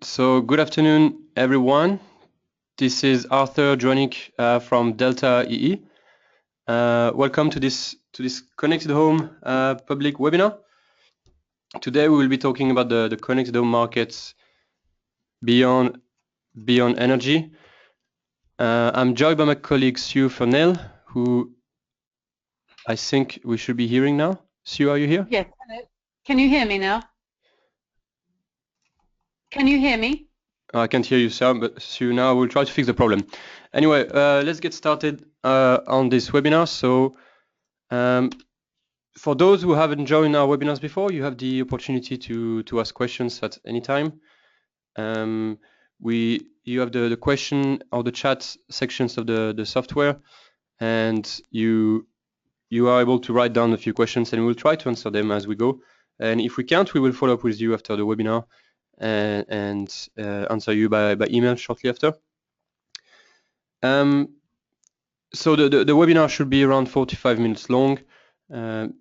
So good afternoon, everyone. This is Arthur joining from Deltaee. Welcome to this Connected Home public webinar. Today we will be talking about the connected home markets beyond energy. I'm joined by my colleague Sue Fernell, who I think we should be hearing now. Sue, are you here? Yes. Can you hear me now? Can you hear me? I can't hear you, Sue, but Sue, now we'll try to fix the problem. Anyway, let's get started on this webinar. So, for those who haven't joined our webinars before, you have the opportunity to ask questions at any time. You have the question or the chat sections of the software, and you are able to write down a few questions, and we'll try to answer them as we go. And if we can't, we will follow up with you after the webinar and answer you by email shortly after. So the webinar should be around 45 minutes long, and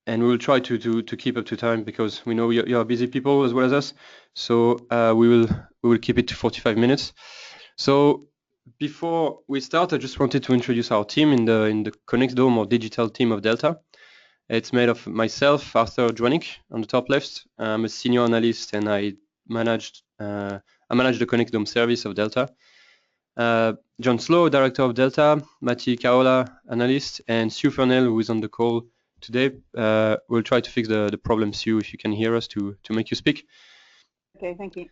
we will try to keep up to time because we know you are busy people as well as us. So we will keep it to 45 minutes. So before we start, I just wanted to introduce our team in the Connect Dome or digital team of Delta. It's made of myself, Arthur Dwanik, on the top left. I'm a senior analyst and I manage the Connect Dome service of Delta. John Slow, director of Delta, Matti Kaola, analyst, and Sue Fernell, who is on the call today. We'll try to fix the problem, Sue, if you can hear us, to make you speak. Okay, thank you.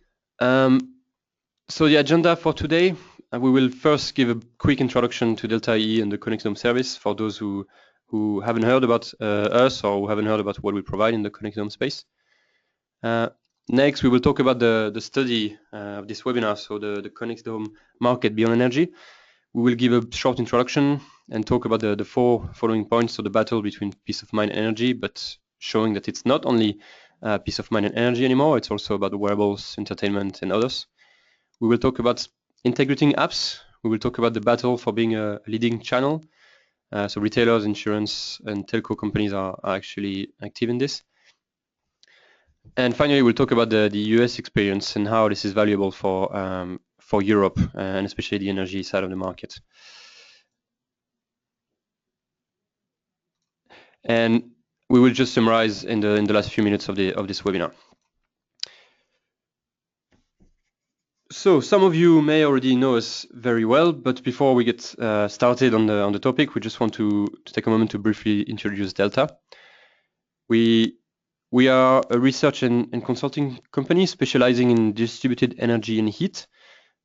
So the agenda for today, we will first give a quick introduction to Deltaee and the Connect Dome service for those who haven't heard about us or who haven't heard about what we provide in the Connect Dome space. Next, we will talk about the study of this webinar, so the Connect Dome market beyond energy. We will give a short introduction and talk about the four following points, so the battle between peace of mind and energy, but showing that it's not only peace of mind and energy anymore, it's also about the wearables, entertainment, and others. We will talk about integrating apps. We will talk about the battle for being a leading channel. So retailers, insurance, and telco companies are actually active in this. And finally, we'll talk about the US experience and how this is valuable for Europe and especially the energy side of the market. And we will just summarize in the last few minutes of this webinar. So some of you may already know us very well, but before we get started on the topic, we just want to take a moment to briefly introduce Delta. We are a research and consulting company specializing in distributed energy and heat.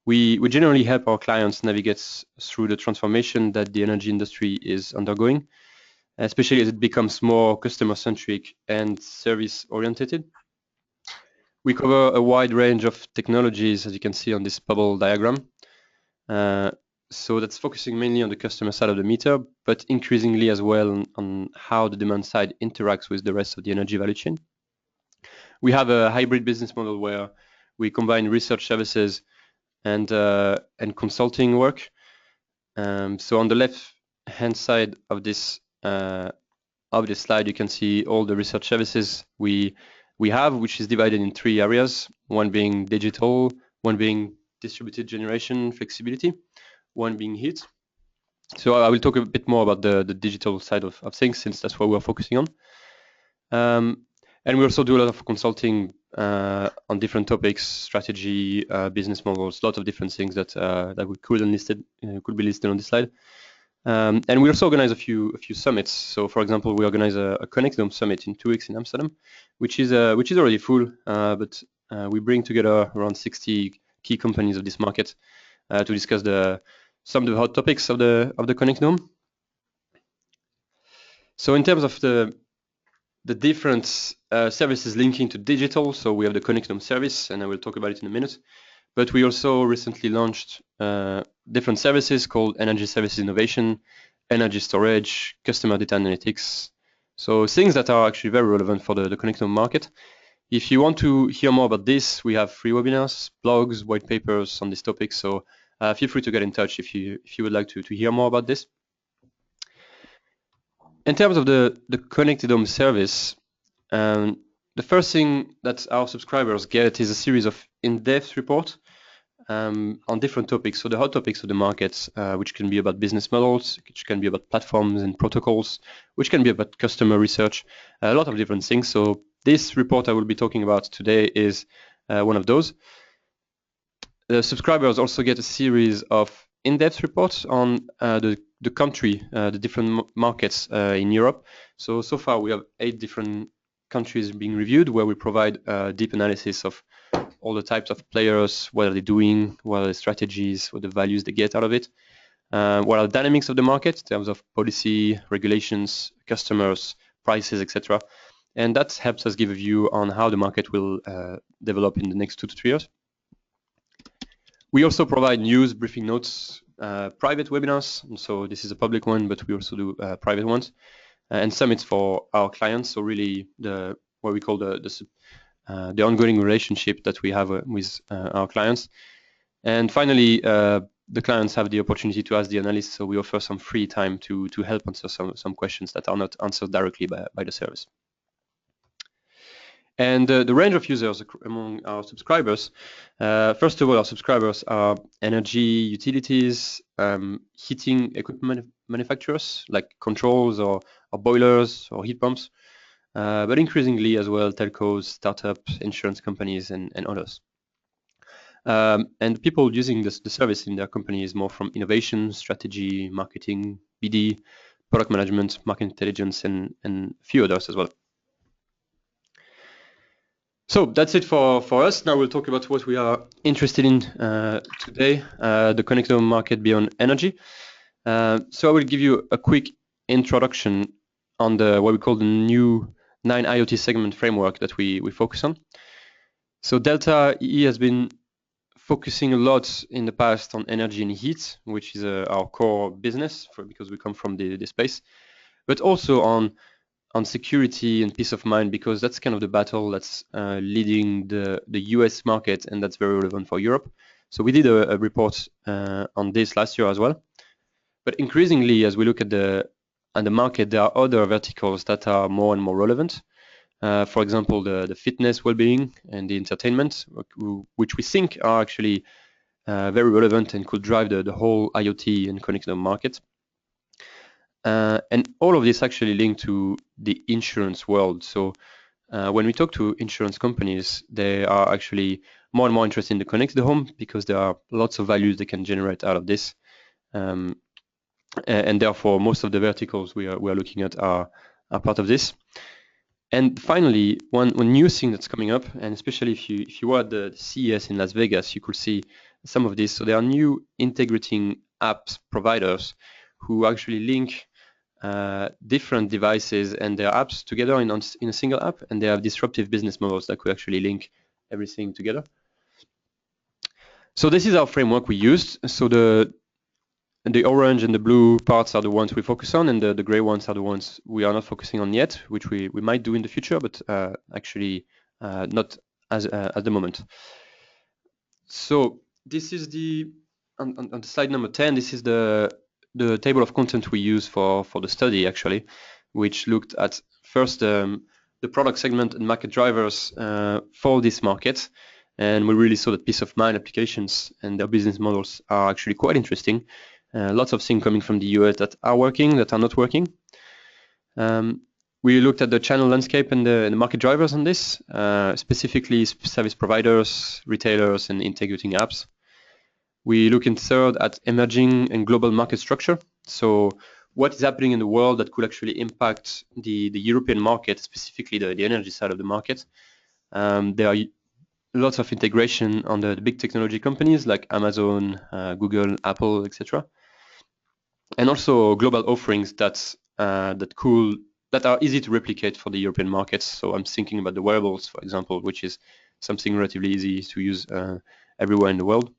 We generally help our clients navigate through the transformation that the energy industry is undergoing, especially as it becomes more customer-centric and service-oriented. We cover a wide range of technologies, as you can see on this bubble diagram. So that's focusing mainly on the customer side of the meter, but increasingly as well on how the demand side interacts with the rest of the energy value chain. We have a hybrid business model where we combine research services and consulting work. So on the left-hand side of this slide, you can see all the research services we have, which is divided in three areas. One being digital, one being distributed generation flexibility, one being heat. So I will talk a bit more about the digital side of things, since that's what we're focusing on. And we also do a lot of consulting on different topics, strategy, business models, a lot of different things that could be listed on this slide. And we also organize a few summits. So, for example, we organize a Connect Dome summit in 2 weeks in Amsterdam, which is already full, but we bring together around 60 key companies of this market to discuss some of the hot topics of the Connect Dome. So, in terms of the different services linking to digital, so we have the Connect Dome service, and I will talk about it in a minute. But we also recently launched different services called Energy Services Innovation, Energy Storage, Customer Data Analytics. So things that are actually very relevant for the Connect Dome market. If you want to hear more about this, we have free webinars, blogs, white papers on this topic. So feel free to get in touch if you would like to hear more about this. In terms of the Connected Home service, the first thing that our subscribers get is a series of in-depth reports on different topics. So the hot topics of the markets, which can be about business models, which can be about platforms and protocols, which can be about customer research, a lot of different things. So this report I will be talking about today is one of those. The subscribers also get a series of in-depth reports on the country, the different markets in Europe. So far we have 8 different countries being reviewed, where we provide deep analysis of all the types of players, what are they doing, what are the strategies, what are the values they get out of it, what are the dynamics of the market in terms of policy, regulations, customers, prices, etc. And that helps us give a view on how the market will develop in the next 2 to 3 years. We also provide news, briefing notes, private webinars. And so this is a public one, but we also do private ones, and summits for our clients. So really what we call the ongoing relationship that we have with our clients. And finally, the clients have the opportunity to ask the analysts. So we offer some free time to help answer some questions that are not answered directly by the service. And the range of users among our subscribers, first of all, our subscribers are energy utilities, heating equipment manufacturers like controls or boilers or heat pumps, but increasingly as well telcos, startups, insurance companies, and others. And people using the service in their company is more from innovation, strategy, marketing, BD, product management, market intelligence, and a few others as well. So that's it for us. Now we'll talk about what we are interested in today, the connected market beyond energy. So I will give you a quick introduction on what we call the new 9 IoT segment framework that we focus on. So Deltaee has been focusing a lot in the past on energy and heat, which is our core business because we come from the space, but also on security and peace of mind, because that's kind of the battle that's leading the US market, and that's very relevant for Europe. So we did a report on this last year as well. But increasingly, as we look at the market, there are other verticals that are more and more relevant. For example, the fitness, well-being, and the entertainment, which we think are actually very relevant and could drive the whole IoT and connected market. And all of this actually linked to the insurance world. So when we talk to insurance companies, they are actually more and more interested in the connected home because there are lots of values they can generate out of this. And therefore, most of the verticals we are looking at are part of this. And finally, one new thing that's coming up, and especially if you were at the CES in Las Vegas, you could see some of this. So there are new integrating apps providers who actually link different devices and their apps together in a single app, and they have disruptive business models that could actually link everything together. So this is our framework we used. So the orange and the blue parts are the ones we focus on, and the gray ones are the ones we are not focusing on yet, which we might do in the future, but actually not as at the moment. So this is on the slide number 10. This is the table of content we use for the study, actually, which looked at first the product segment and market drivers for this market. And we really saw that peace of mind applications and their business models are actually quite interesting. Lots of things coming from the US that are working, that are not working. We looked at the channel landscape and the market drivers on this, specifically service providers, retailers, and integrating apps. We look in third at emerging and global market structure. So what is happening in the world that could actually impact the European market, specifically the energy side of the market. There are lots of integration on the big technology companies like Amazon, Google, Apple, etc. And also global offerings that are easy to replicate for the European markets. So I'm thinking about the wearables, for example, which is something relatively easy to use everywhere in the world.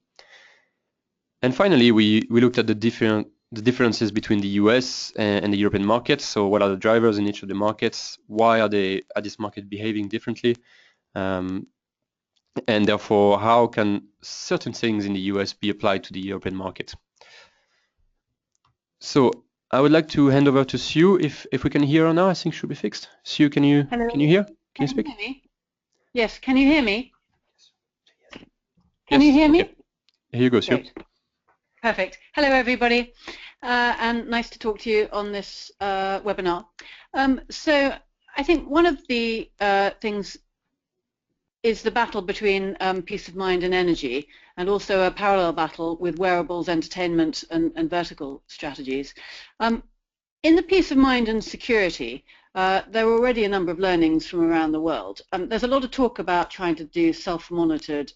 And finally, we looked at the differences between the US and the European markets. So what are the drivers in each of the markets? Why are this market behaving differently? And therefore, how can certain things in the US be applied to the European market? So I would like to hand over to Sue. If we can hear her now, I think she'll be fixed. Sue, can you Hello. hear? Can you Can speak? you hear me? Yes, can you hear me? Can Yes, you hear me? okay. Here you go, Sue. Great. Perfect. Hello, everybody, and nice to talk to you on this webinar. So I think one of the things is the battle between peace of mind and energy, and also a parallel battle with wearables, entertainment, and vertical strategies. In the peace of mind and security, there are already a number of learnings from around the world. There's a lot of talk about trying to do self-monitored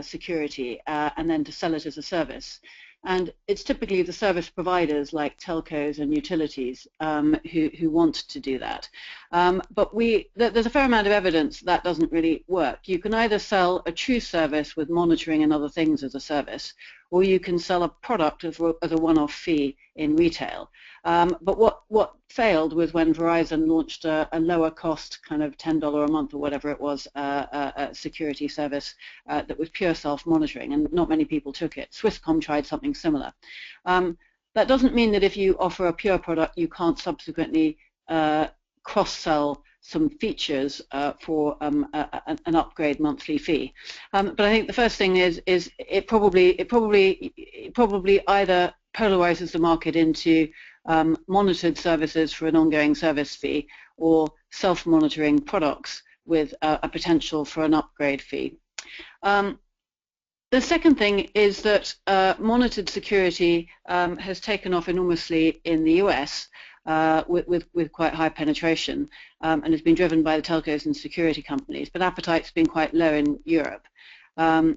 security and then to sell it as a service. And it's typically the service providers like telcos and utilities who want to do that. But there's a fair amount of evidence that doesn't really work. You can either sell a true service with monitoring and other things as a service, or you can sell a product as a one-off fee in retail. But what failed was when Verizon launched a lower cost kind of $10 a month or whatever it was a security service that was pure self-monitoring, and not many people took it. Swisscom tried something similar. That doesn't mean that if you offer a pure product you can't subsequently cross-sell some features for an upgrade monthly fee. But I think the first thing is it probably either polarizes the market into monitored services for an ongoing service fee or self-monitoring products with a potential for an upgrade fee. The second thing is that monitored security has taken off enormously in the US with quite high penetration and has been driven by the telcos and security companies, but appetite's been quite low in Europe. In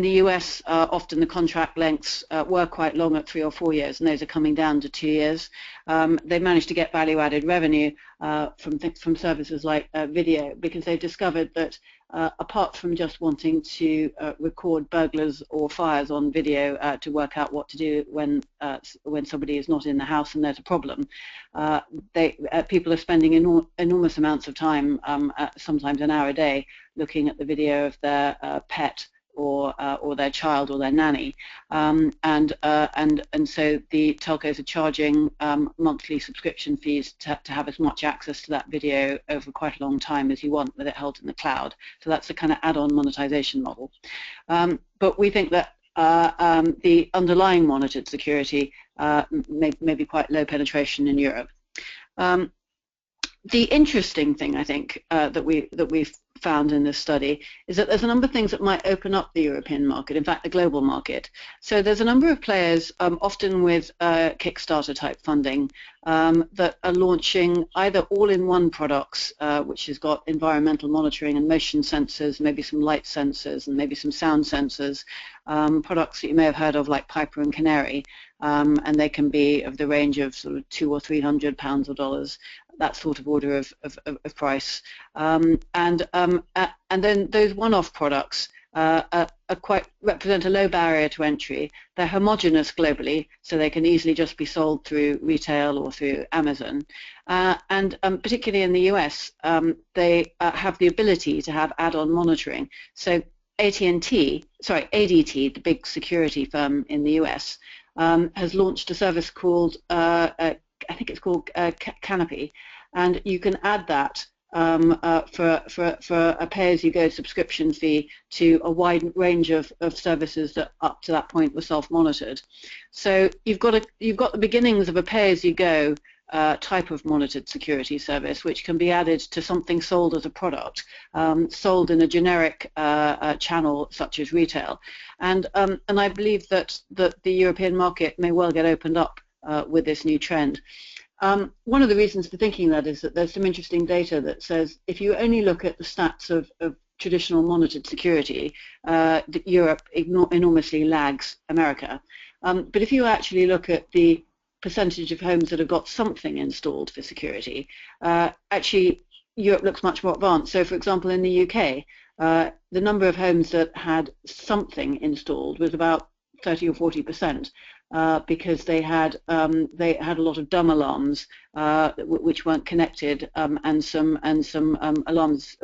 the US, often the contract lengths were quite long at 3 or 4 years, and those are coming down to 2 years. They've managed to get value-added revenue from services like video, because they've discovered that apart from just wanting to record burglars or fires on video to work out what to do when somebody is not in the house and there's a problem, people are spending enormous amounts of time, sometimes an hour a day, looking at the video of their pet or their child or their nanny, and so the telcos are charging monthly subscription fees to have as much access to that video over quite a long time as you want, with it held in the cloud. So that's the kind of add-on monetization model. But we think that the underlying monitored security may be quite low penetration in Europe. The interesting thing, I think, that we've found in this study is that there's a number of things that might open up the European market, in fact the global market. So there's a number of players, often with Kickstarter type funding, that are launching either all-in-one products, which has got environmental monitoring and motion sensors, maybe some light sensors and maybe some sound sensors, products that you may have heard of like Piper and Canary, and they can be of the range of sort of £200 or £300 or dollars, that sort of order of price, and then those one-off products represent a low barrier to entry. They're homogeneous globally, so they can easily just be sold through retail or through Amazon, and particularly in the US, they have the ability to have add-on monitoring. So ADT, the big security firm in the US, has launched a service called I think it's called Canopy, and you can add that for a pay-as-you-go subscription fee to a wide range of services that up to that point were self-monitored. So you've got the beginnings of a pay-as-you-go type of monitored security service, which can be added to something sold as a product, sold in a generic channel such as retail, and I believe that the European market may well get opened up with this new trend. One of the reasons for thinking that is that there's some interesting data that says if you only look at the stats of traditional monitored security, Europe enormously lags America. But if you actually look at the percentage of homes that have got something installed for security, actually Europe looks much more advanced. So for example, in the UK, the number of homes that had something installed was about 30 or 40%. Because they had a lot of dumb alarms which weren't connected, and some alarms,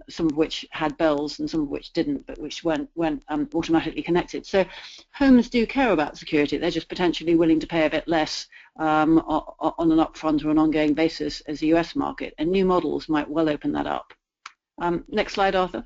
some of which had bells and some of which didn't, but which weren't automatically connected. So homes do care about security. They're just potentially willing to pay a bit less on an upfront or an ongoing basis as the US market, and new models might well open that up. Next slide, Arthur.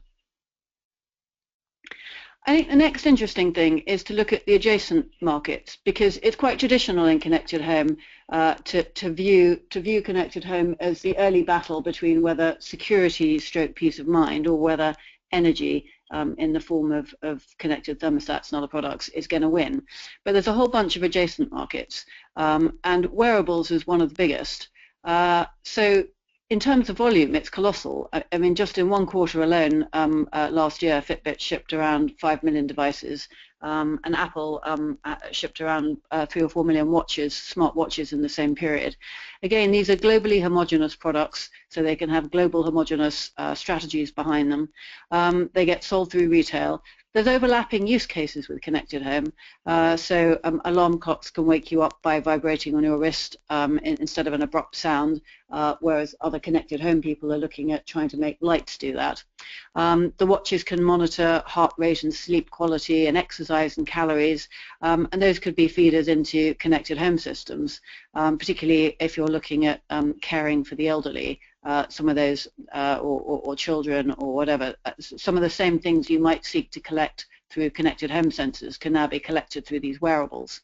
I think the next interesting thing is to look at the adjacent markets, because it's quite traditional in connected home to view connected home as the early battle between whether security stroke peace of mind or whether energy in the form of connected thermostats and other products is going to win. But there's a whole bunch of adjacent markets, and wearables is one of the biggest. So in terms of volume, it's colossal. I mean, just in one quarter alone, last year, Fitbit shipped around 5 million devices, and Apple shipped around 3 or 4 million watches, smart watches, in the same period. Again, these are globally homogeneous products, so they can have global homogeneous strategies behind them. They get sold through retail. There's overlapping use cases with connected home, so alarm clocks can wake you up by vibrating on your wrist instead of an abrupt sound, whereas other connected home people are looking at trying to make lights do that. The watches can monitor heart rate and sleep quality and exercise and calories, and those could be feeders into connected home systems, particularly if you're looking at caring for the elderly. Some of those, or children or whatever, some of the same things you might seek to collect through connected home sensors can now be collected through these wearables.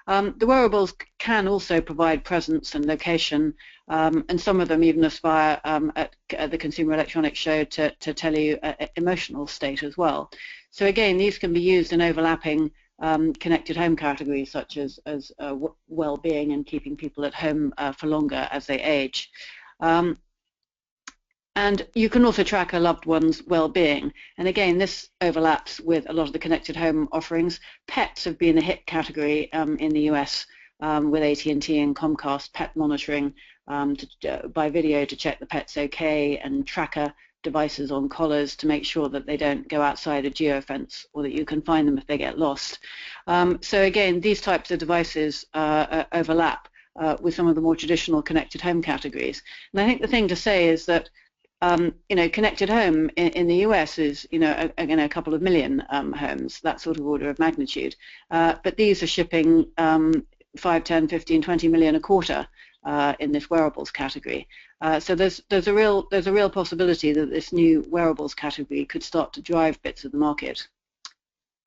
The wearables can also provide presence and location, and some of them even aspire at the Consumer Electronics Show to tell you emotional state as well. So again, these can be used in overlapping connected home categories such as well-being and keeping people at home for longer as they age. And you can also track a loved one's well-being. And again, this overlaps with a lot of the connected home offerings. Pets have been a hit category in the US with AT&T and Comcast pet monitoring by video to check the pet's okay, and tracker devices on collars to make sure that they don't go outside a geofence or that you can find them if they get lost. So again, these types of devices overlap with some of the more traditional connected home categories. And I think the thing to say is that you know, connected home in the US is, you know, again, a couple of million homes, that sort of order of magnitude. But these are shipping 5, 10, 15, 20 million a quarter in this wearables category. So there's a real possibility that this new wearables category could start to drive bits of the market.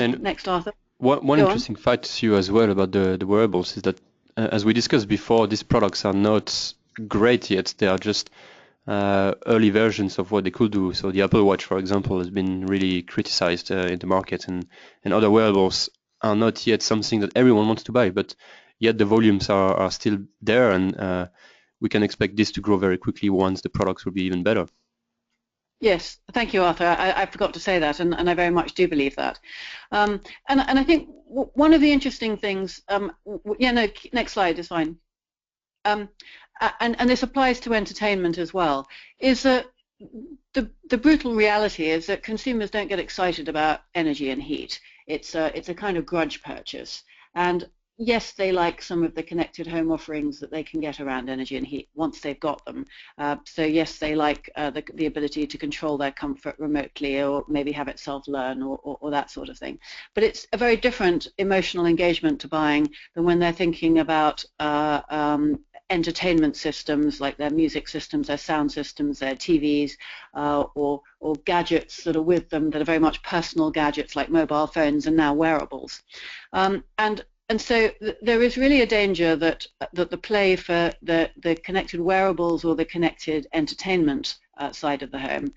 And next, Arthur. One interesting fact to you as well about the wearables is that, as we discussed before, these products are not great yet. They are just early versions of what they could do. So the Apple Watch, for example, has been really criticized in the market, and other wearables are not yet something that everyone wants to buy, but yet the volumes are still there, and we can expect this to grow very quickly once the products will be even better. Yes, thank you, Arthur. I forgot to say that, and I very much do believe that. And I think one of the interesting things, yeah, no, next slide is fine. And this applies to entertainment as well, is that the brutal reality is that consumers don't get excited about energy and heat. It's a kind of grudge purchase. And yes, they like some of the connected home offerings that they can get around energy and heat once they've got them. So yes, they like the ability to control their comfort remotely, or maybe have it self-learn, or that sort of thing. But it's a very different emotional engagement to buying than when they're thinking about entertainment systems, like their music systems, their sound systems, their TVs, or gadgets that are with them that are very much personal gadgets like mobile phones and now wearables. And so there is really a danger that the play for the connected wearables or the connected entertainment side of the home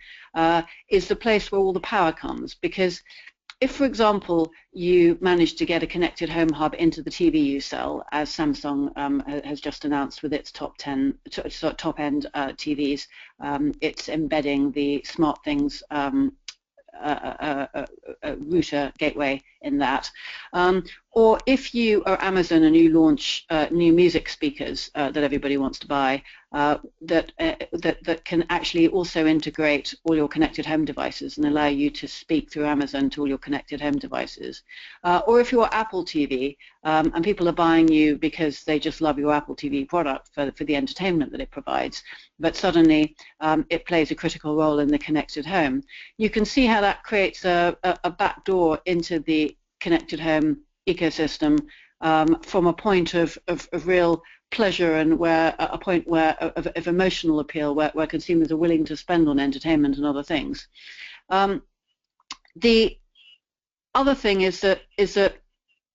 is the place where all the power comes. Because if, for example, you manage to get a connected home hub into the TV you sell, as Samsung has just announced with its top-end TVs, it's embedding the SmartThings router gateway in that. Or if you are Amazon and you launch new music speakers that everybody wants to buy, that can actually also integrate all your connected home devices and allow you to speak through Amazon to all your connected home devices. Or if you're Apple TV and people are buying you because they just love your Apple TV product for the entertainment that it provides, but suddenly it plays a critical role in the connected home, you can see how that creates a backdoor into the connected home ecosystem from a point of real pleasure and where a point where of emotional appeal where consumers are willing to spend on entertainment and other things. The other thing is that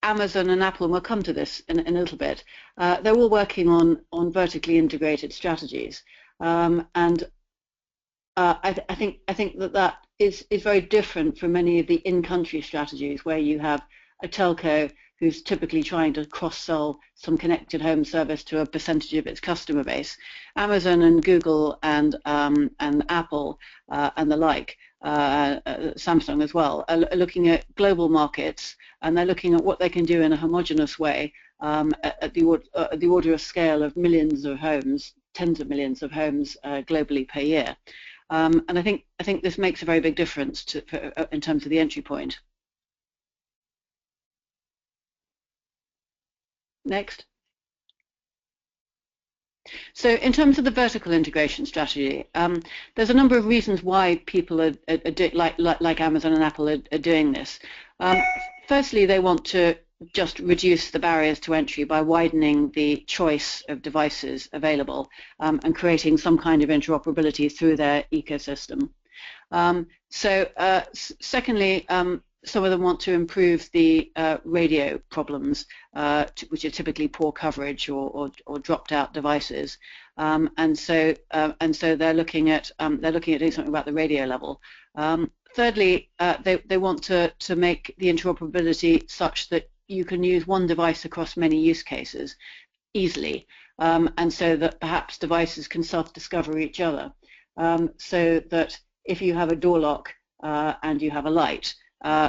Amazon and Apple, and we'll come to this in a little bit, they're all working on vertically integrated strategies, and I think that is very different from many of the in-country strategies where you have a telco who's typically trying to cross-sell some connected home service to a percentage of its customer base. Amazon and Google and Apple and the like, Samsung as well, are looking at global markets, and they're looking at what they can do in a homogeneous way at the order of scale of millions of homes, tens of millions of homes globally per year. And I think this makes a very big difference in terms of the entry point. Next. So in terms of the vertical integration strategy, there's a number of reasons why people like Amazon and Apple are doing this. Firstly, they want to just reduce the barriers to entry by widening the choice of devices available and creating some kind of interoperability through their ecosystem. Secondly, some of them want to improve the radio problems, which are typically poor coverage or dropped out devices, and so they're looking at doing something about the radio level. Thirdly, they want to make the interoperability such that you can use one device across many use cases easily, and so that perhaps devices can self-discover each other, so that if you have a door lock and you have a light,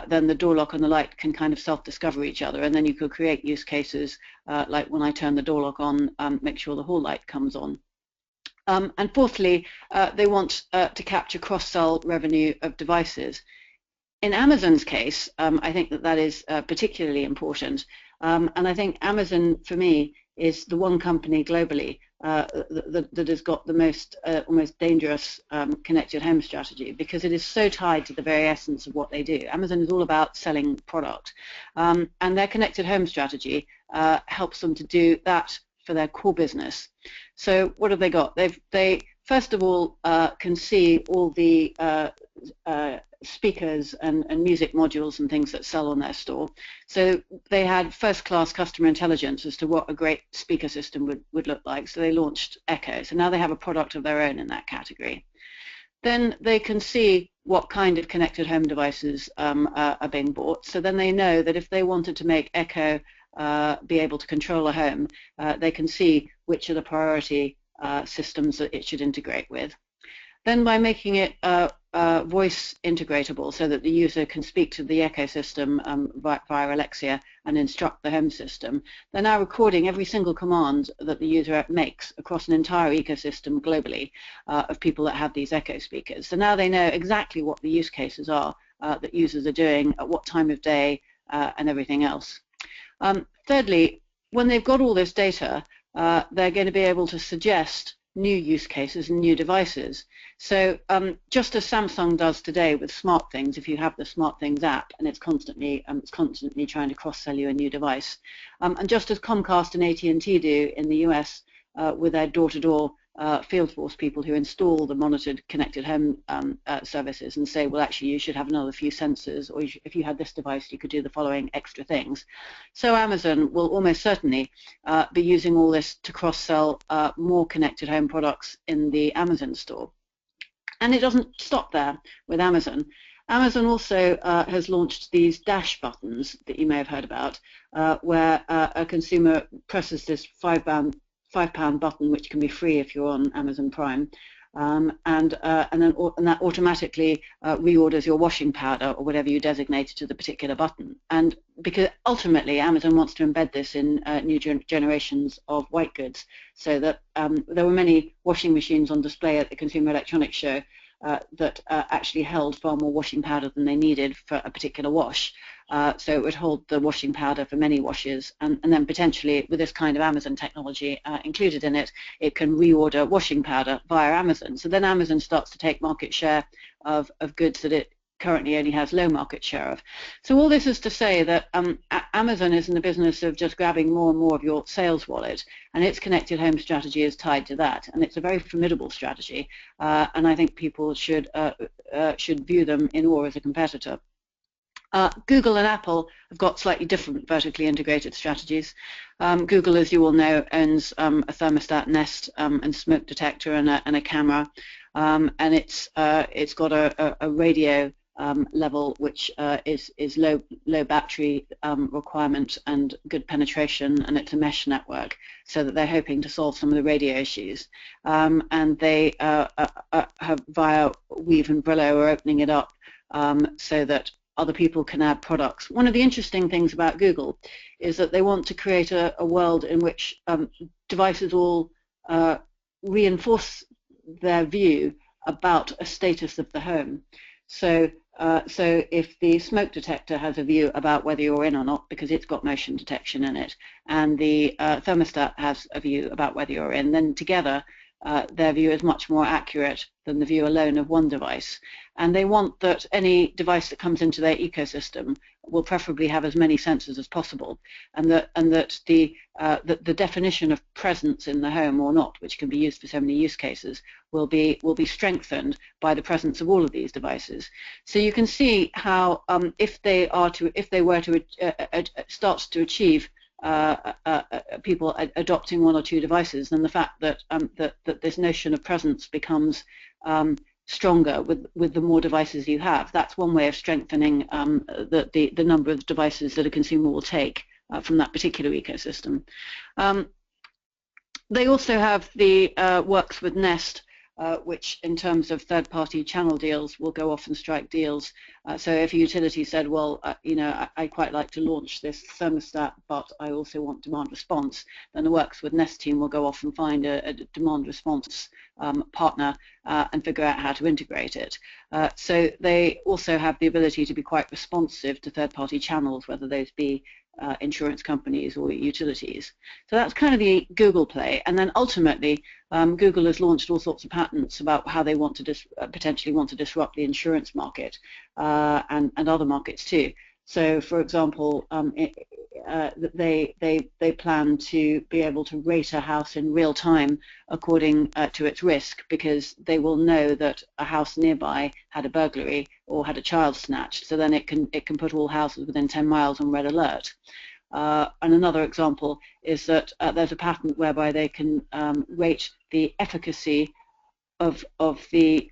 then the door lock and the light can kind of self-discover each other, and then you could create use cases like when I turn the door lock on, make sure the hall light comes on. And fourthly, they want to capture cross-sell revenue of devices. In Amazon's case, I think that is particularly important, and I think Amazon, for me, is the one company globally that has got the most almost dangerous connected home strategy, because it is so tied to the very essence of what they do. Amazon is all about selling product, and their connected home strategy helps them to do that for their core business. So what have they got? They first of all can see all the speakers and music modules and things that sell on their store. So they had first-class customer intelligence as to what a great speaker system would look like. So they launched Echo. So now they have a product of their own in that category. Then they can see what kind of connected home devices are being bought. So then they know that if they wanted to make Echo be able to control a home, they can see which are the priority systems that it should integrate with. Then by making it voice integratable, so that the user can speak to the ecosystem via Alexa and instruct the home system, they're now recording every single command that the user makes across an entire ecosystem globally of people that have these Echo speakers. So now they know exactly what the use cases are that users are doing, at what time of day, and everything else. Thirdly, when they've got all this data, they're going to be able to suggest new use cases and new devices. So just as Samsung does today with SmartThings, if you have the SmartThings app and it's constantly trying to cross-sell you a new device, and just as Comcast and AT&T do in the US with their door-to-door field force people who install the monitored connected home services and say, well, actually, you should have another few sensors, or if you had this device, you could do the following extra things. So Amazon will almost certainly be using all this to cross-sell more connected home products in the Amazon store. And it doesn't stop there with Amazon. Amazon also has launched these dash buttons that you may have heard about, where a consumer presses this £5 button, which can be free if you're on Amazon Prime, and that automatically reorders your washing powder or whatever you designated to the particular button. And because ultimately Amazon wants to embed this in new generations of white goods, so that there were many washing machines on display at the Consumer Electronics Show that actually held far more washing powder than they needed for a particular wash. So it would hold the washing powder for many washes, and then potentially with this kind of Amazon technology included in it, it can reorder washing powder via Amazon. So then Amazon starts to take market share of goods that it currently only has low market share of. So all this is to say that Amazon is in the business of just grabbing more and more of your sales wallet, and its connected home strategy is tied to that, and it's a very formidable strategy, and I think people should view them in awe as a competitor. Google and Apple have got slightly different vertically integrated strategies. Google, as you all know, owns a thermostat, Nest, and smoke detector and a camera, and it's got a radio level which is low battery requirement and good penetration, and it's a mesh network, so that they're hoping to solve some of the radio issues. And they have, via Weave and Brillo, are opening it up so that other people can add products. One of the interesting things about Google is that they want to create a world in which devices all reinforce their view about a status of the home. So if the smoke detector has a view about whether you're in or not, because it's got motion detection in it, and the thermostat has a view about whether you're in, then together their view is much more accurate than the view alone of one device. And they want that any device that comes into their ecosystem will preferably have as many sensors as possible, and that the definition of presence in the home or not, which can be used for so many use cases, will be strengthened by the presence of all of these devices. So you can see how if they were to start to achieve people adopting one or two devices, then the fact that that this notion of presence becomes stronger with the more devices you have. That's one way of strengthening the number of devices that a consumer will take from that particular ecosystem. They also have the works with Nest, which in terms of third-party channel deals will go off and strike deals. So if a utility said, well, you know, I quite like to launch this thermostat, but I also want demand response, then the works with Nest team will go off and find a demand response partner and figure out how to integrate it. So they also have the ability to be quite responsive to third-party channels, whether those be insurance companies or utilities. So that's kind of the Google play. And then ultimately, Google has launched all sorts of patents about how they want to potentially want to disrupt the insurance market and other markets too. So, for example, they plan to be able to rate a house in real time according to its risk, because they will know that a house nearby had a burglary or had a child snatched. So then it can put all houses within 10 miles on red alert. And another example is that there's a patent whereby they can rate the efficacy of the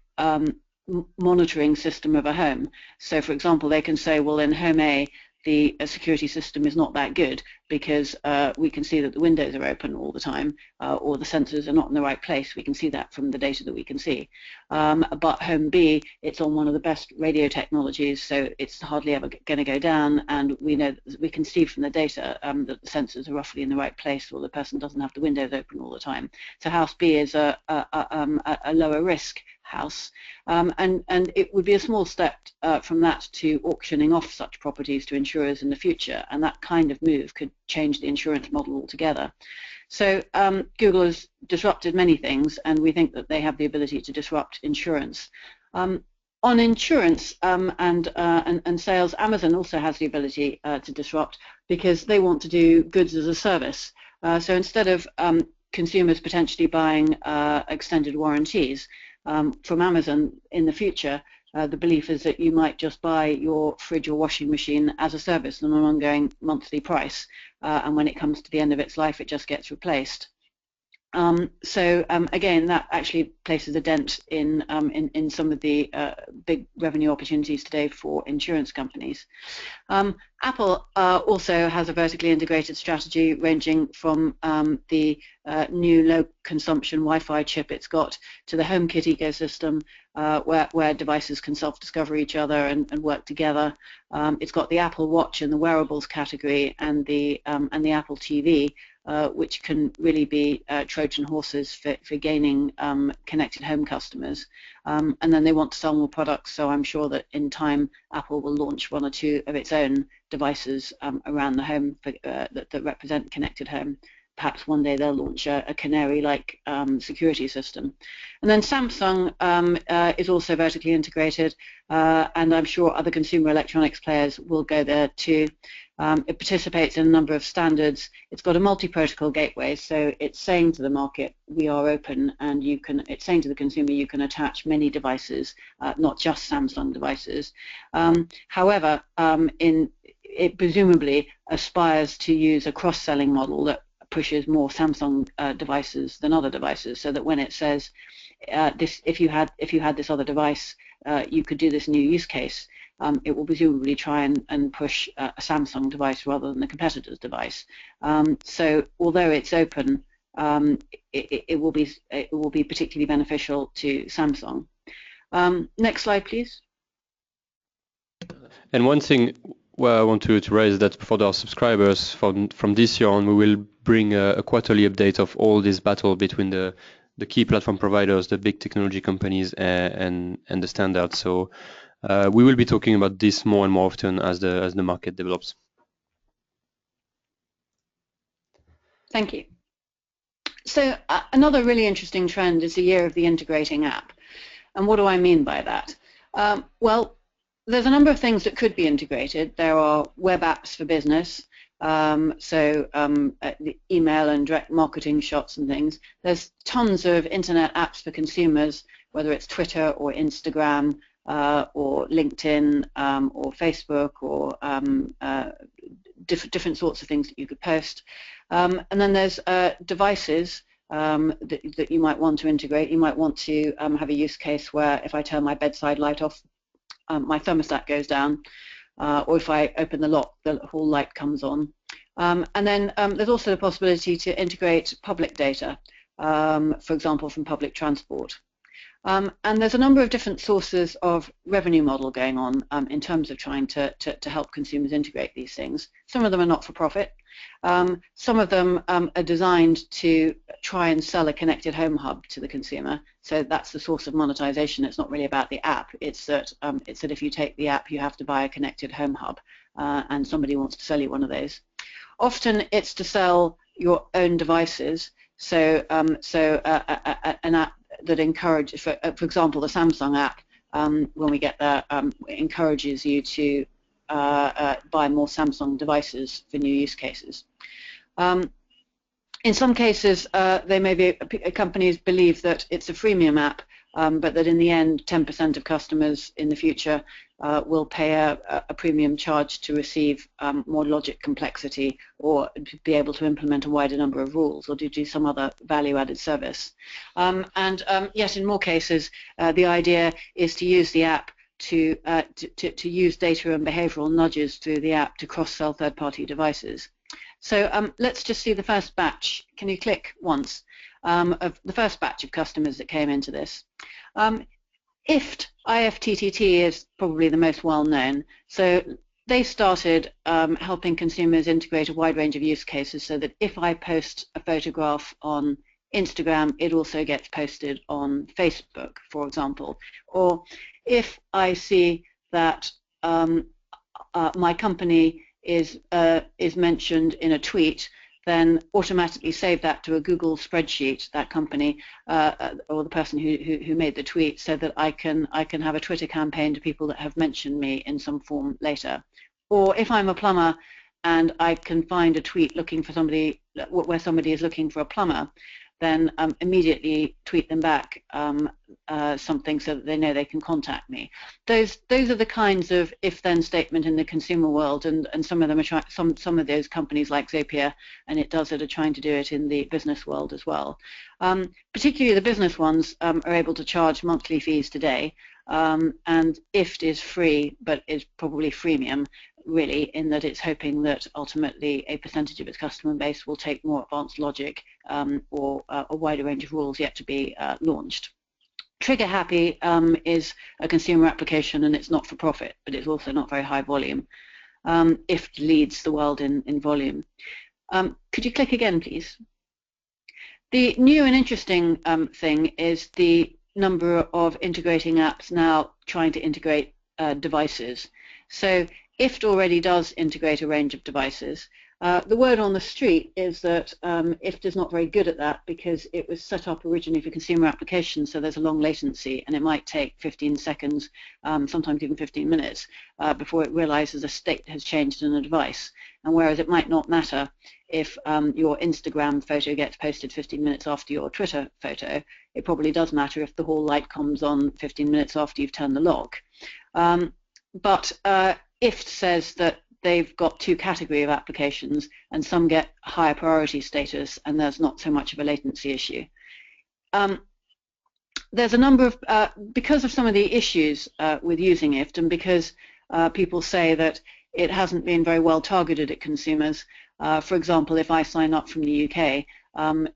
monitoring system of a home. So, for example, they can say, well, in home A, the security system is not that good because we can see that the windows are open all the time, or the sensors are not in the right place. We can see that from the data that we can see. But home B, it's on one of the best radio technologies, so it's hardly ever going to go down, and we know, we can see from the data that the sensors are roughly in the right place, or the person doesn't have the windows open all the time. So house B is a lower risk house, and it would be a small step from that to auctioning off such properties to insurers in the future, and that kind of move could change the insurance model altogether. So Google has disrupted many things, and we think that they have the ability to disrupt insurance. On insurance and sales, Amazon also has the ability to disrupt, because they want to do goods as a service. So instead of consumers potentially buying extended warranties from Amazon in the future, the belief is that you might just buy your fridge or washing machine as a service on an ongoing monthly price, and when it comes to the end of its life, it just gets replaced. So again, that actually places a dent in some of the big revenue opportunities today for insurance companies. Apple also has a vertically integrated strategy, ranging from the new low consumption Wi-Fi chip it's got to the HomeKit ecosystem, where devices can self-discover each other and work together. It's got the Apple Watch in the wearables category, and the Apple TV, which can really be Trojan horses for gaining connected home customers. And then they want to sell more products, so I'm sure that in time Apple will launch one or two of its own devices around the home that represent connected home. perhaps one day they'll launch a canary-like security system. And then Samsung is also vertically integrated, and I'm sure other consumer electronics players will go there too. It participates in a number of standards. It's got a multi-protocol gateway, so it's saying to the market, we are open, and it's saying to the consumer, you can attach many devices, not just Samsung devices. However, it presumably aspires to use a cross-selling model that pushes more Samsung devices than other devices, so that when it says if you had this other device, you could do this new use case, it will presumably try and push a Samsung device rather than the competitor's device. So although it's open, it will be particularly beneficial to Samsung. Next slide, please. And one thing I want to raise that for our subscribers, from this year on, we will bring a quarterly update of all this battle between the key platform providers, the big technology companies, and the standards. So we will be talking about this more and more often as the market develops. Thank you. So another really interesting trend is the year of the integrating app. And what do I mean by that? Well, there's a number of things that could be integrated. There are web apps for business, the email and direct marketing shots and things. There's tons of internet apps for consumers, whether it's Twitter or Instagram or LinkedIn or Facebook or different sorts of things that you could post. And then there's devices that you might want to integrate. You might want to have a use case where if I turn my bedside light off, my thermostat goes down, or if I open the lock, the hall light comes on. And then there's also the possibility to integrate public data, for example, from public transport. And there's a number of different sources of revenue model going on in terms of trying to help consumers integrate these things. Some of them are not for profit. Some of them are designed to try and sell a connected home hub to the consumer. So that's the source of monetization. It's not really about the app. It's that if you take the app, you have to buy a connected home hub, and somebody wants to sell you one of those. Often it's to sell your own devices. So an app that encourages, for example, the Samsung app, when we get there, encourages you to buy more Samsung devices for new use cases. In some cases, companies believe that it's a freemium app, but that in the end, 10% of customers in the future will pay a premium charge to receive more logic complexity, or to be able to implement a wider number of rules, or to do some other value-added service. Yet, in more cases, the idea is to use the app to use data and behavioral nudges through the app to cross-sell third-party devices. So let's just see the first batch. Can you click once of the first batch of customers that came into this? IFTTT is probably the most well-known. So they started helping consumers integrate a wide range of use cases, so that if I post a photograph on Instagram, it also gets posted on Facebook, for example. Or if I see that my company is mentioned in a tweet, then automatically save that to a Google spreadsheet, that company or the person who made the tweet, so that I can have a Twitter campaign to people that have mentioned me in some form later. Or if I'm a plumber and I can find a tweet looking for somebody, where somebody is looking for a plumber, then immediately tweet them back something so that they know they can contact me. Those are the kinds of if-then statement in the consumer world, and some of them are some of those companies like Zapier and are trying to do it in the business world as well. Particularly the business ones are able to charge monthly fees today, and IFT is free, but is probably freemium, really, in that it's hoping that ultimately a percentage of its customer base will take more advanced logic or a wider range of rules yet to be launched. Trigger Happy is a consumer application, and it's not for profit, but it's also not very high volume. IFT leads the world in volume. Could you click again, please? The new and interesting thing is the number of integrating apps now trying to integrate devices. So IFT already does integrate a range of devices, The word on the street is that IFTTT is not very good at that because it was set up originally for consumer applications, so there's a long latency, and it might take 15 seconds, sometimes even 15 minutes, before it realizes a state has changed in a device. And whereas it might not matter if your Instagram photo gets posted 15 minutes after your Twitter photo, it probably does matter if the hall light comes on 15 minutes after you've turned the lock. But IFTTT says that they've got two categories of applications, and some get higher priority status, and there's not so much of a latency issue. There's a number of, because of some of the issues with using IFTTT, and because people say that it hasn't been very well targeted at consumers. For example, if I sign up from the UK, on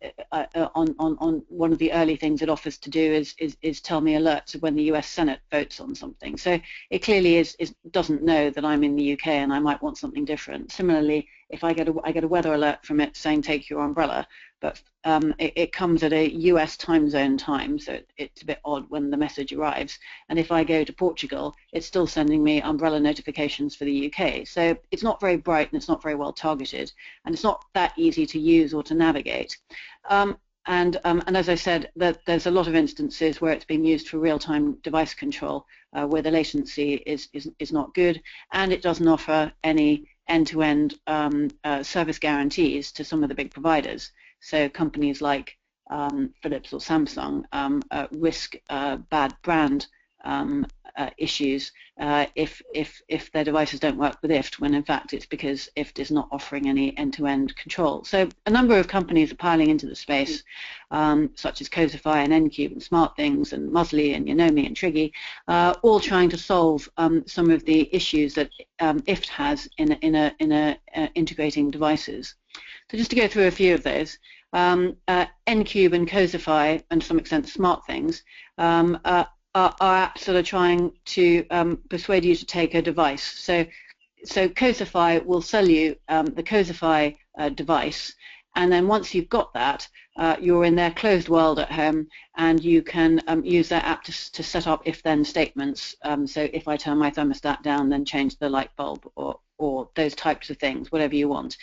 one of the early things it offers to do is tell me alerts of when the US Senate votes on something. So it clearly doesn't know that I'm in the UK and I might want something different. Similarly, if I get a weather alert from it saying take your umbrella, but it comes at a US time zone time, so it's a bit odd when the message arrives. And if I go to Portugal, it's still sending me umbrella notifications for the UK. So it's not very bright and it's not very well targeted, and it's not that easy to use or to navigate. And as I said, that there's a lot of instances where it's being used for real-time device control, where the latency is not good, and it doesn't offer any end-to-end service guarantees to some of the big providers. So companies like Philips or Samsung risk bad brand issues if their devices don't work with IFTTT, when in fact it's because IFTTT is not offering any end-to-end control. So a number of companies are piling into the space, such as Cosify and Encube and SmartThings and Muesli and Yonomi and Triggy, all trying to solve some of the issues that IFTTT has in integrating devices. So just to go through a few of those, Encube and Cosify, and to some extent SmartThings, are apps that are trying to persuade you to take a device. So Cosify will sell you the Cosify device, and then once you've got that, you're in their closed world at home, and you can use their app to set up if-then statements. So if I turn my thermostat down, then change the light bulb, or those types of things, whatever you want.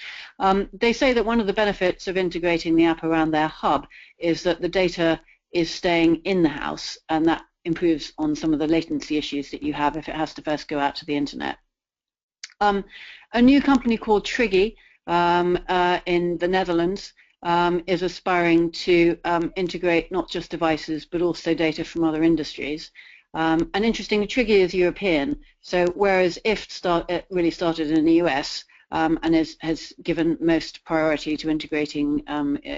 They say that one of the benefits of integrating the app around their hub is that the data is staying in the house, and that improves on some of the latency issues that you have if it has to first go out to the internet. A new company called Triggy in the Netherlands is aspiring to integrate not just devices but also data from other industries. And interestingly, Triggy is European, so whereas IFTTT really started in the US and has given most priority to integrating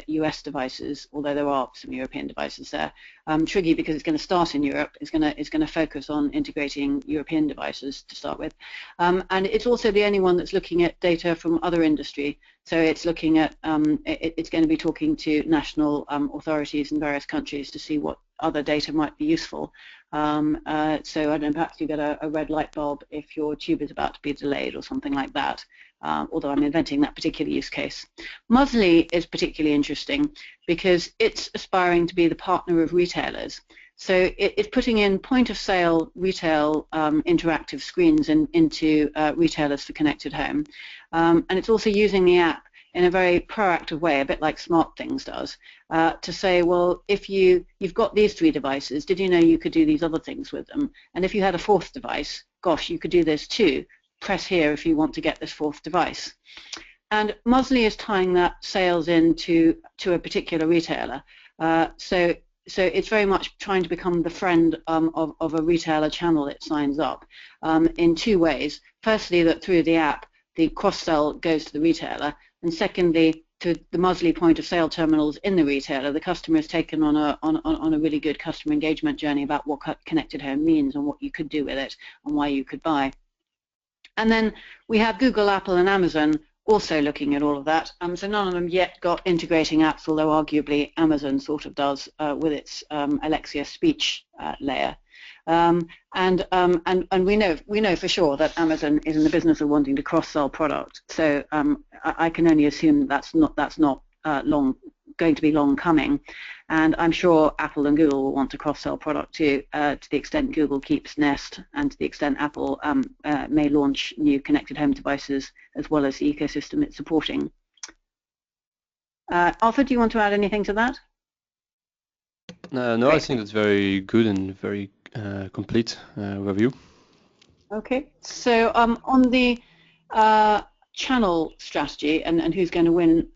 US devices, although there are some European devices there. Triggy, because it's going to start in Europe, is going to focus on integrating European devices to start with, and it's also the only one that's looking at data from other industry. So it's looking at it's going to be talking to national authorities in various countries to see what other data might be useful. So I don't know, perhaps you get a red light bulb if your tube is about to be delayed or something like that. Although I'm inventing that particular use case. Muesli is particularly interesting because it's aspiring to be the partner of retailers. So it's putting in point-of-sale retail interactive screens into retailers for connected home. And it's also using the app in a very proactive way, a bit like SmartThings does, to say, well, if you've got these 3 devices, did you know you could do these other things with them? And if you had a 4th device, gosh, you could do this too. Press here if you want to get this 4th device. And Muesli is tying that sales into a particular retailer. So it's very much trying to become the friend of a retailer channel it signs up in 2 ways. Firstly, that through the app, the cross-sell goes to the retailer, and secondly, to the Muesli point-of-sale terminals in the retailer, the customer is taken on a really good customer engagement journey about what connected home means and what you could do with it and why you could buy. And then we have Google, Apple, and Amazon also looking at all of that. So none of them yet got integrating apps, although arguably Amazon sort of does with its Alexa speech layer. And we know for sure that Amazon is in the business of wanting to cross-sell product. So I can only assume that's not long going to be long coming, and I'm sure Apple and Google will want to cross-sell product too, to the extent Google keeps Nest, and to the extent Apple may launch new connected home devices as well as the ecosystem it's supporting. Arthur, do you want to add anything to that? No, Great. I think that's very good and very complete review. Okay, so on the channel strategy and who's going to win,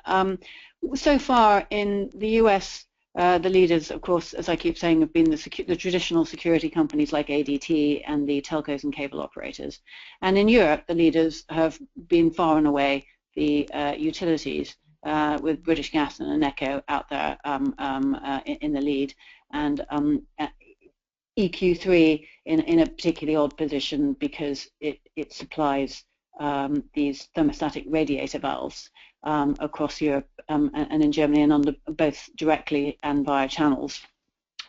so far in the US, the leaders, of course, as I keep saying, have been the traditional security companies like ADT and the telcos and cable operators. And in Europe, the leaders have been far and away the utilities, with British Gas and Eneco out there in the lead, and EQ3 in a particularly odd position because it supplies these thermostatic radiator valves across Europe and in Germany, and under both directly and via channels.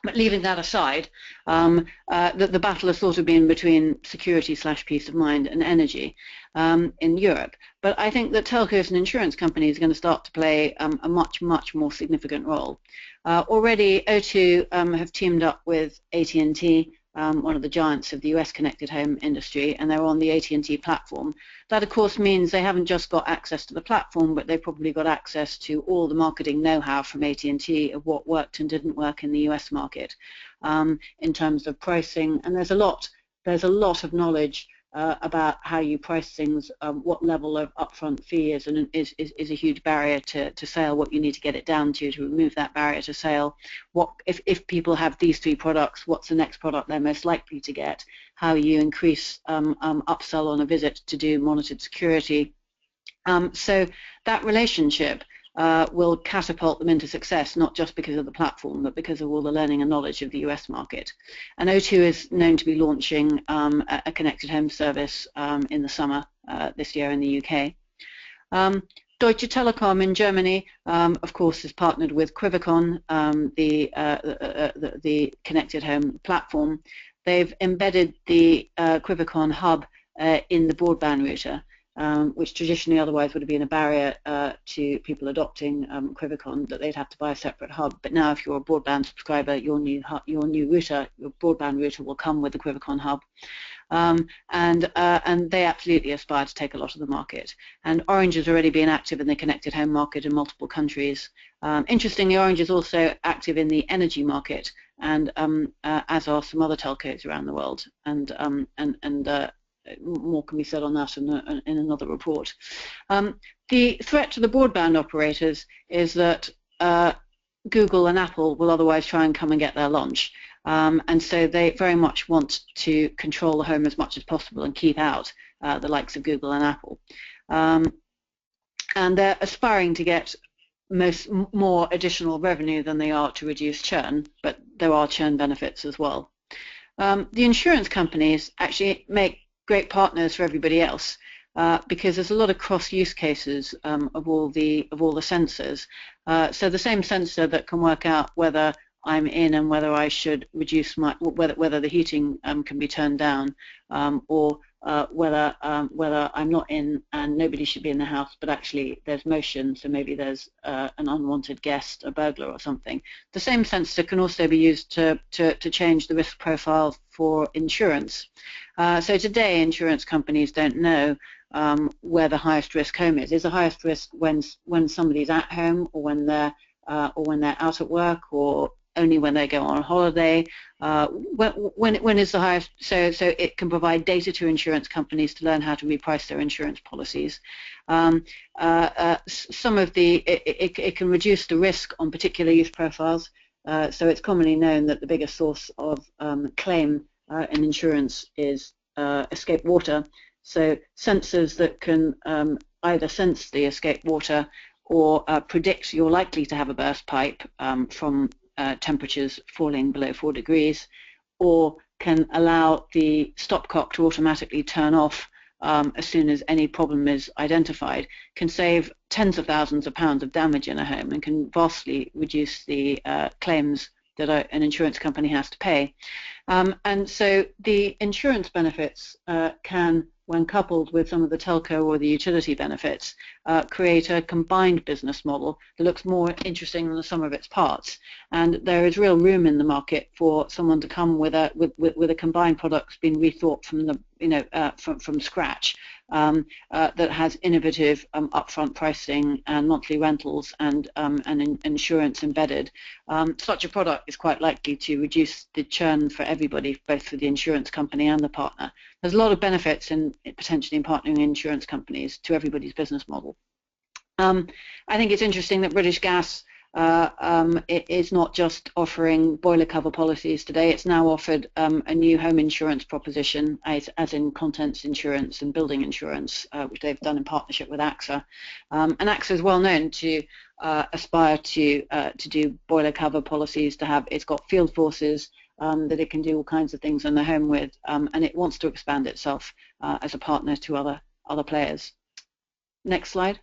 But leaving that aside, the battle has sort of been between security/peace of mind and energy in Europe. But I think that telcos and insurance companies are going to start to play a much more significant role. Already O2 have teamed up with AT&T, one of the giants of the US connected home industry, and they're on the AT&T platform. That, of course, means they haven't just got access to the platform, but they've probably got access to all the marketing know-how from AT&T of what worked and didn't work in the US market in terms of pricing. And there's a lot of knowledge about how you price things, what level of upfront fee is a huge barrier to sale, what you need to get it down to remove that barrier to sale, what if people have these three products, what's the next product they're most likely to get, how you increase upsell on a visit to do monitored security. So that relationship will catapult them into success, not just because of the platform, but because of all the learning and knowledge of the US market. And O2 is known to be launching a connected home service in the summer this year in the UK. Deutsche Telekom in Germany, of course, has partnered with Quivicon, the connected home platform. They've embedded the Quivicon hub in the broadband router, which traditionally otherwise would have been a barrier to people adopting Quivicon, that they'd have to buy a separate hub. But now, if you're a broadband subscriber, your new router, your broadband router, will come with the Quivicon hub, and they absolutely aspire to take a lot of the market. And Orange has already been active in the connected home market in multiple countries. Interestingly, Orange is also active in the energy market, and as are some other telcos around the world. And more can be said on that in another report. The threat to the broadband operators is that Google and Apple will otherwise try and come and get their lunch, and so they very much want to control the home as much as possible and keep out the likes of Google and Apple. And they're aspiring to get more additional revenue than they are to reduce churn, but there are churn benefits as well. The insurance companies actually make great partners for everybody else, because there's a lot of cross-use cases of all the sensors. So the same sensor that can work out whether I'm in and whether I should reduce whether the heating can be turned down, or whether I'm not in and nobody should be in the house, but actually there's motion, so maybe there's an unwanted guest, a burglar or something. The same sensor can also be used to change the risk profile for insurance. So today, insurance companies don't know where the highest risk home is. Is the highest risk when somebody's at home, or when they're out at work, or only when they go on holiday? When is the highest? So it can provide data to insurance companies to learn how to reprice their insurance policies. Some of it can reduce the risk on particular use profiles. So it's commonly known that the biggest source of claim in insurance is escape water. So sensors that can either sense the escape water or predict you're likely to have a burst pipe from temperatures falling below 4 degrees, or can allow the stopcock to automatically turn off as soon as any problem is identified, can save tens of thousands of pounds of damage in a home and can vastly reduce the claims that an insurance company has to pay. And so the insurance benefits can when coupled with some of the telco or the utility benefits, create a combined business model that looks more interesting than the sum of its parts. And there is real room in the market for someone to come with a combined product that's been rethought from the from scratch, that has innovative upfront pricing and monthly rentals and insurance embedded. Such a product is quite likely to reduce the churn for everybody, both for the insurance company and the partner. There's a lot of benefits in potentially in partnering insurance companies to everybody's business model. I think it's interesting that British Gas it is not just offering boiler cover policies today. It's now offered a new home insurance proposition, as in contents insurance and building insurance, which they've done in partnership with AXA. And AXA is well known to aspire to do boiler cover policies. It's got field forces that it can do all kinds of things in the home with, and it wants to expand itself as a partner to other players. Next slide.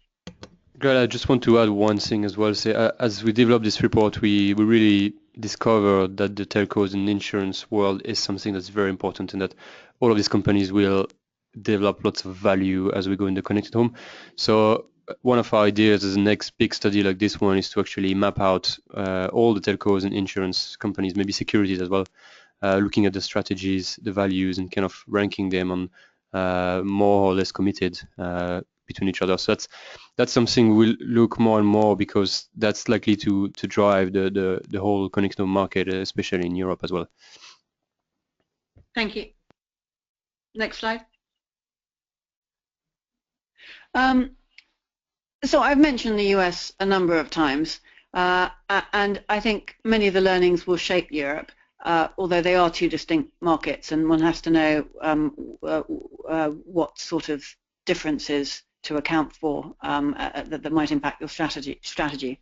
Great. I just want to add one thing as well. As we developed this report, we really discovered that the telcos and insurance world is something that's very important, and that all of these companies will develop lots of value as we go in the connected home. So one of our ideas as the next big study like this one is to actually map out all the telcos and insurance companies, maybe securities as well, looking at the strategies, the values, and kind of ranking them on more or less committed between each other. So that's something we'll look more and more, because that's likely to drive the whole connected home market, especially in Europe as well. Thank you. Next slide. So I've mentioned the US a number of times, and I think many of the learnings will shape Europe, although they are two distinct markets, and one has to know what sort of differences to account for that might impact your strategy.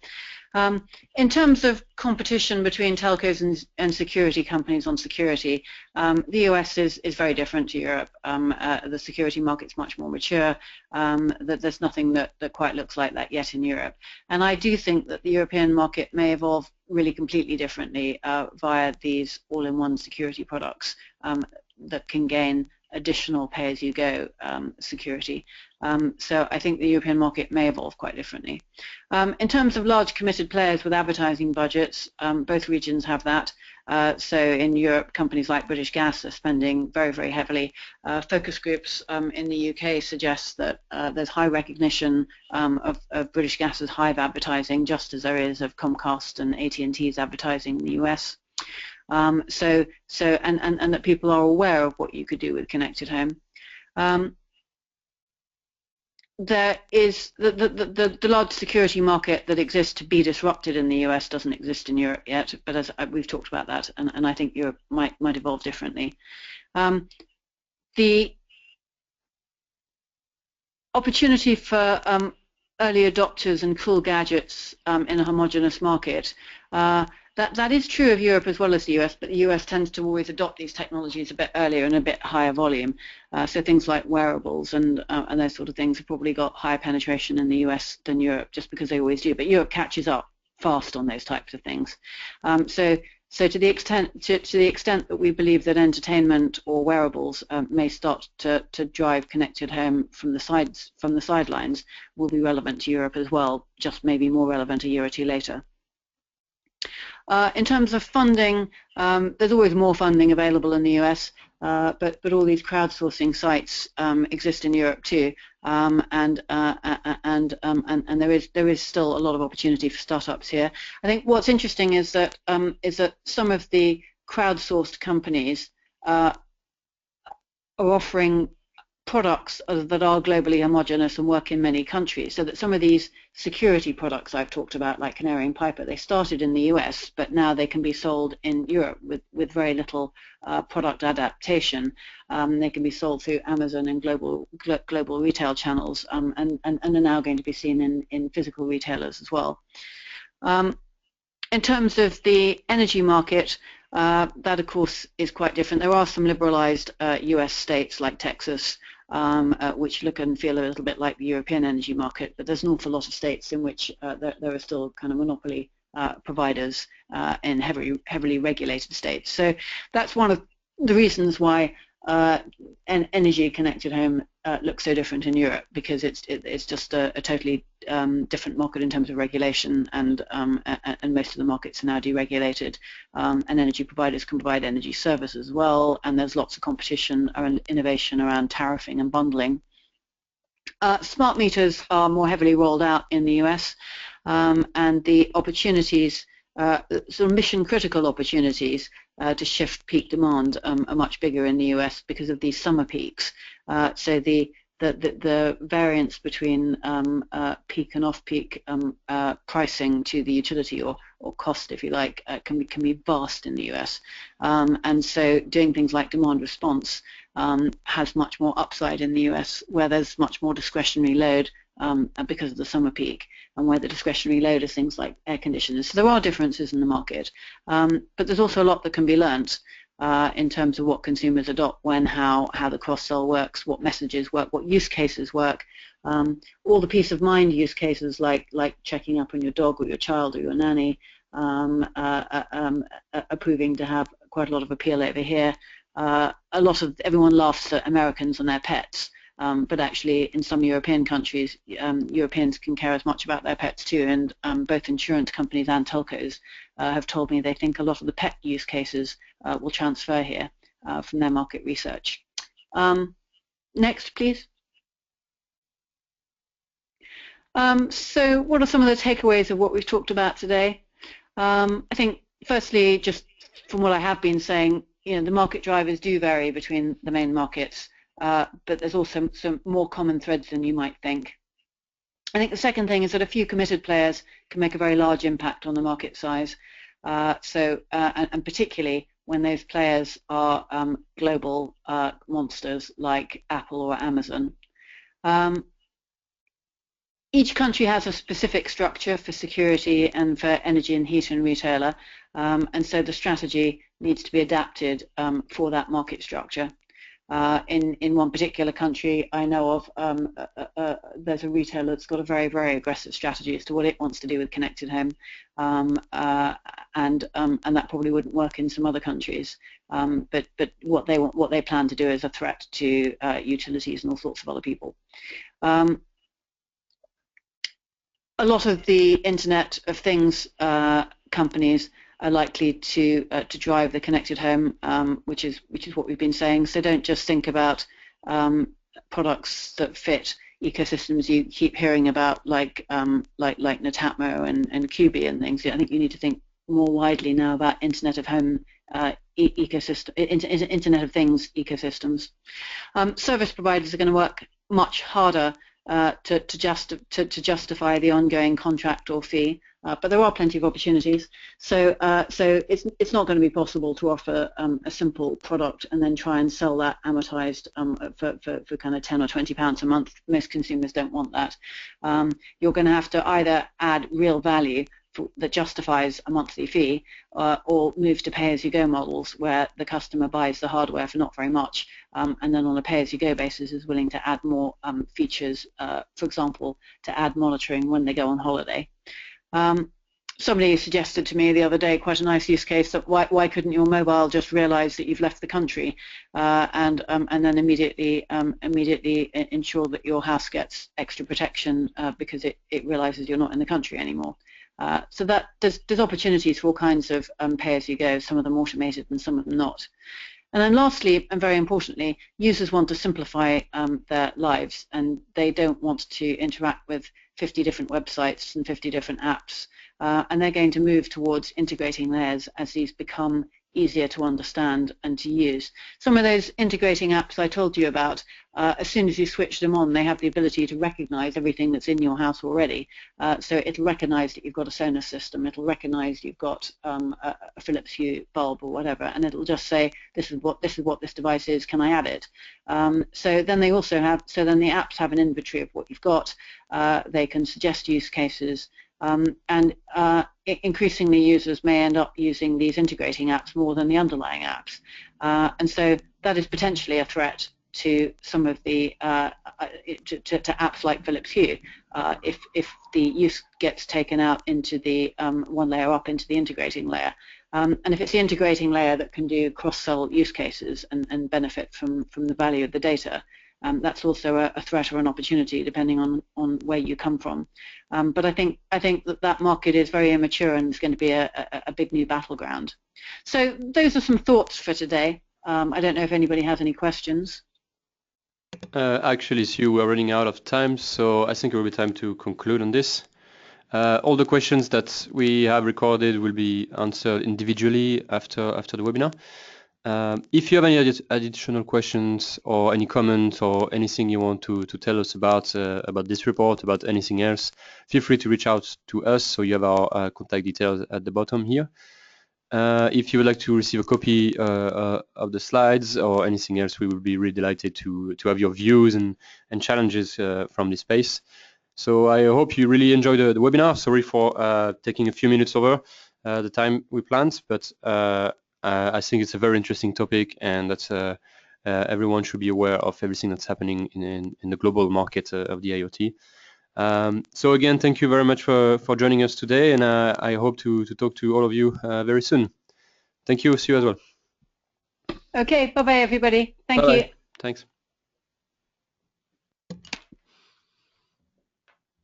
In terms of competition between telcos and security companies on security, the US is very different to Europe. The security market's much more mature. There's nothing that quite looks like that yet in Europe. And I do think that the European market may evolve really completely differently via these all-in-one security products that can gain additional pay-as-you-go security. So I think the European market may evolve quite differently. In terms of large committed players with advertising budgets, both regions have that. So in Europe, companies like British Gas are spending very, very heavily. Focus groups in the UK suggest that there's high recognition of British Gas's Hive advertising, just as there is of Comcast and AT&T's advertising in the US. And that people are aware of what you could do with Connected Home. There is the large security market that exists to be disrupted in the US doesn't exist in Europe yet, but as we've talked about that, and I think Europe might evolve differently. The opportunity for early adopters and cool gadgets in a homogeneous market, that is true of Europe as well as the US, but the US tends to always adopt these technologies a bit earlier and a bit higher volume. So things like wearables and those sort of things have probably got higher penetration in the US than Europe, just because they always do. But Europe catches up fast on those types of things. So to the extent that we believe that entertainment or wearables may start to drive Connected Home from the sidelines, will be relevant to Europe as well, just maybe more relevant a year or two later. In terms of funding, there's always more funding available in the US, but all these crowdsourcing sites exist in Europe too, and there is still a lot of opportunity for startups here. I think what's interesting is that some of the crowdsourced companies are offering products that are globally homogeneous and work in many countries, so that some of these security products I've talked about, like Canary and Piper, they started in the US, but now they can be sold in Europe with very little product adaptation. They can be sold through Amazon and global retail channels, and are now going to be seen in physical retailers as well. In terms of the energy market, that of course is quite different. There are some liberalized US states like Texas, which look and feel a little bit like the European energy market, but there's an awful lot of states in which there are still kind of monopoly providers in heavily regulated states. So that's one of the reasons why energy connected home looks so different in Europe, because it's just a totally different market in terms of regulation, and most of the markets are now deregulated, and energy providers can provide energy services as well, and there's lots of competition and innovation around tariffing and bundling. Smart meters are more heavily rolled out in the US, and the opportunities, sort of mission-critical opportunities to shift peak demand are much bigger in the US because of these summer peaks. So the variance between peak and off-peak pricing to the utility, or cost, if you like, can be vast in the US. And so doing things like demand response has much more upside in the US, where there's much more discretionary load because of the summer peak, and where the discretionary load is things like air conditioners. So there are differences in the market, but there's also a lot that can be learnt in terms of what consumers adopt, when, how the cross-sell works, what messages work, what use cases work. All the peace of mind use cases, like checking up on your dog or your child or your nanny, are proving to have quite a lot of appeal over here. Everyone laughs at Americans and their pets, but actually in some European countries, Europeans can care as much about their pets too, and both insurance companies and telcos have told me they think a lot of the pet use cases will transfer here from their market research. Next, please. So what are some of the takeaways of what we've talked about today? I think, firstly, just from what I have been saying, the market drivers do vary between the main markets, but there's also some more common threads than you might think. I think the second thing is that a few committed players can make a very large impact on the market size, and particularly when those players are global monsters like Apple or Amazon. Each country has a specific structure for security and for energy and heat and retailer, and so the strategy needs to be adapted for that market structure. In one particular country I know of, there's a retailer that's got a very, very aggressive strategy as to what it wants to do with connected home, and that probably wouldn't work in some other countries. But what they plan to do is a threat to utilities and all sorts of other people. A lot of the Internet of Things companies are likely to drive the connected home, which is what we've been saying. So don't just think about products that fit ecosystems you keep hearing about, like Netatmo and QB and things. I think you need to think more widely now about Internet of Home ecosystem, Internet of Things ecosystems. Service providers are going to work much harder to justify the ongoing contract or fee, but there are plenty of opportunities. So it's not going to be possible to offer a simple product and then try and sell that amortized for kind of £10 or £20 a month. Most consumers don't want that. You're going to have to either add real value that justifies a monthly fee, or move to pay-as-you-go models where the customer buys the hardware for not very much, and then on a pay-as-you-go basis is willing to add more features, for example, to add monitoring when they go on holiday. Somebody suggested to me the other day quite a nice use case that why couldn't your mobile just realize that you've left the country and then immediately ensure that your house gets extra protection because it realizes you're not in the country anymore. So that there's opportunities for all kinds of pay-as-you-go, some of them automated and some of them not. And then lastly, and very importantly, users want to simplify their lives, and they don't want to interact with 50 different websites and 50 different apps, and they're going to move towards integrating layers as these become easier to understand and to use. Some of those integrating apps I told you about, as soon as you switch them on, they have the ability to recognize everything that's in your house already. So it'll recognize that you've got a Sonos system, it'll recognize you've got a Philips Hue bulb or whatever, and it'll just say, this is what this device is, can I add it? So then the apps have an inventory of what you've got. They can suggest use cases, and increasingly users may end up using these integrating apps more than the underlying apps, and so that is potentially a threat to some of the to apps like Philips Hue, if the use gets taken out into the one layer up into the integrating layer. And if it's the integrating layer that can do cross-sell use cases and benefit from the value of the data, that's also a threat or an opportunity depending on where you come from. But I think that market is very immature and it's going to be a big new battleground. So those are some thoughts for today. I don't know if anybody has any questions. Actually, Sue, we're running out of time, so I think it will be time to conclude on this. All the questions that we have recorded will be answered individually after the webinar. If you have any additional questions or any comments or anything you want to tell us about this report, about anything else, feel free to reach out to us. So you have our contact details at the bottom here. If you would like to receive a copy of the slides or anything else, we would be really delighted to have your views and challenges from this space. So I hope you really enjoyed the webinar. Sorry for taking a few minutes over the time we planned, but I think it's a very interesting topic, and that everyone should be aware of everything that's happening in the global market of the IoT. So again, thank you very much for joining us today, and I hope to talk to all of you very soon. Thank you. See you as well. Okay, bye-bye, everybody. Thank Bye-bye. you. Thanks.